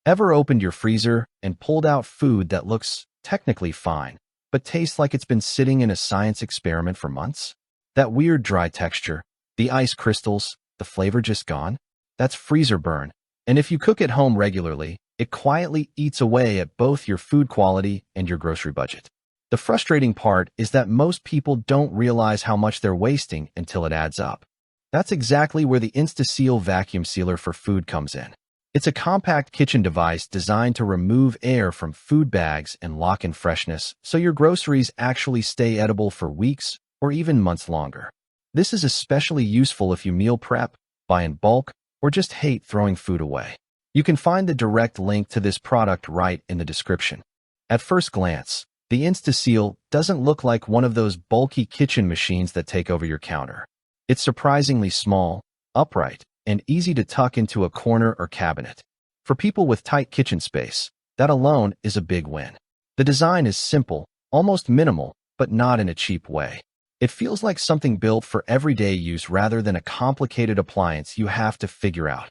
Ever opened your freezer and pulled out food that looks technically fine, but tastes like it's been sitting in a science experiment for months? That weird dry texture, the ice crystals, the flavor just gone? That's freezer burn. And if you cook at home regularly, it quietly eats away at both your food quality and your grocery budget. The frustrating part is that most people don't realize how much they're wasting until it adds up. That's exactly where the InstaSeal Vacuum Sealer for food comes in. It's a compact kitchen device designed to remove air from food bags and lock in freshness so your groceries actually stay edible for weeks or even months longer. This is especially useful if you meal prep, buy in bulk, or just hate throwing food away. You can find the direct link to this product right in the description. At first glance, the InstaSeal doesn't look like one of those bulky kitchen machines that take over your counter. It's surprisingly small, upright, and easy to tuck into a corner or cabinet. For people with tight kitchen space, that alone is a big win. The design is simple, almost minimal, but not in a cheap way. It feels like something built for everyday use rather than a complicated appliance you have to figure out.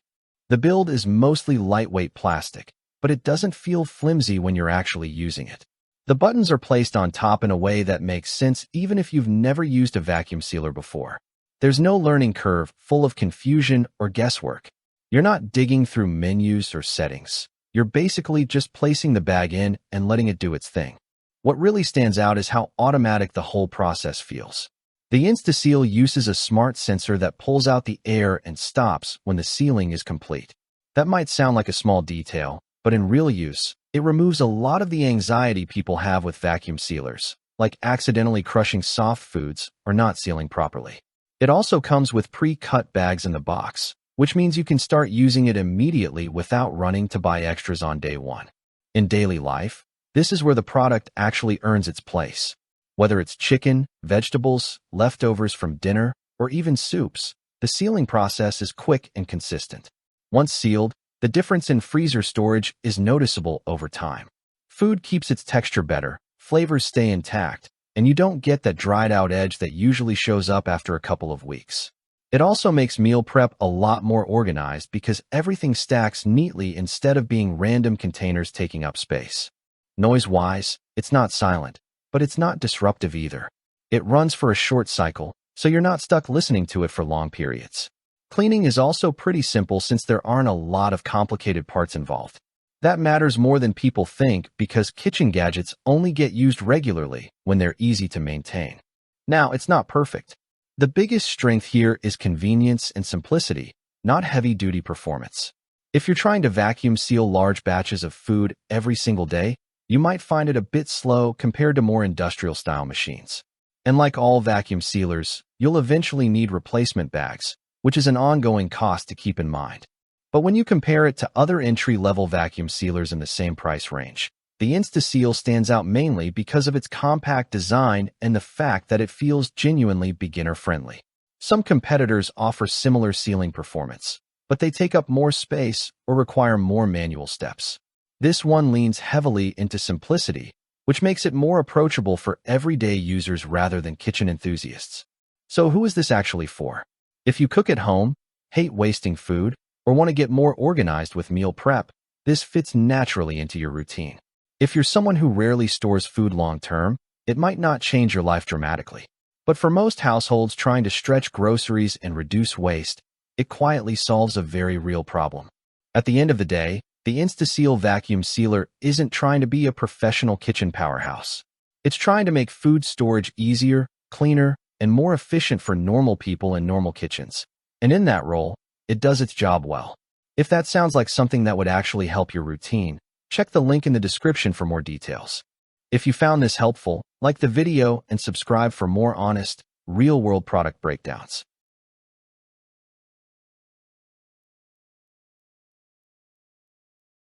The build is mostly lightweight plastic, but it doesn't feel flimsy when you're actually using it. The buttons are placed on top in a way that makes sense even if you've never used a vacuum sealer before. There's no learning curve full of confusion or guesswork. You're not digging through menus or settings. You're basically just placing the bag in and letting it do its thing. What really stands out is how automatic the whole process feels. The InstaSeal uses a smart sensor that pulls out the air and stops when the sealing is complete. That might sound like a small detail, but in real use, it removes a lot of the anxiety people have with vacuum sealers, like accidentally crushing soft foods or not sealing properly. It also comes with pre-cut bags in the box, which means you can start using it immediately without running to buy extras on day one. In daily life, this is where the product actually earns its place. Whether it's chicken, vegetables, leftovers from dinner, or even soups, the sealing process is quick and consistent. Once sealed, the difference in freezer storage is noticeable over time. Food keeps its texture better, flavors stay intact, and you don't get that dried-out edge that usually shows up after a couple of weeks. It also makes meal prep a lot more organized because everything stacks neatly instead of being random containers taking up space. Noise-wise, it's not silent, but it's not disruptive either. It runs for a short cycle, so you're not stuck listening to it for long periods. Cleaning is also pretty simple since there aren't a lot of complicated parts involved. That matters more than people think because kitchen gadgets only get used regularly when they're easy to maintain. Now, it's not perfect. The biggest strength here is convenience and simplicity, not heavy-duty performance. If you're trying to vacuum seal large batches of food every single day, you might find it a bit slow compared to more industrial-style machines. And like all vacuum sealers, you'll eventually need replacement bags, which is an ongoing cost to keep in mind. But when you compare it to other entry-level vacuum sealers in the same price range, the InstaSeal stands out mainly because of its compact design and the fact that it feels genuinely beginner-friendly. Some competitors offer similar sealing performance, but they take up more space or require more manual steps. This one leans heavily into simplicity, which makes it more approachable for everyday users rather than kitchen enthusiasts. So who is this actually for? If you cook at home, hate wasting food, or want to get more organized with meal prep, this fits naturally into your routine. If you're someone who rarely stores food long-term, it might not change your life dramatically. But for most households trying to stretch groceries and reduce waste, it quietly solves a very real problem. At the end of the day, the InstaSeal Vacuum Sealer isn't trying to be a professional kitchen powerhouse. It's trying to make food storage easier, cleaner, and more efficient for normal people in normal kitchens. And in that role, it does its job well. If that sounds like something that would actually help your routine, check the link in the description for more details. If you found this helpful, like the video and subscribe for more honest, real-world product breakdowns.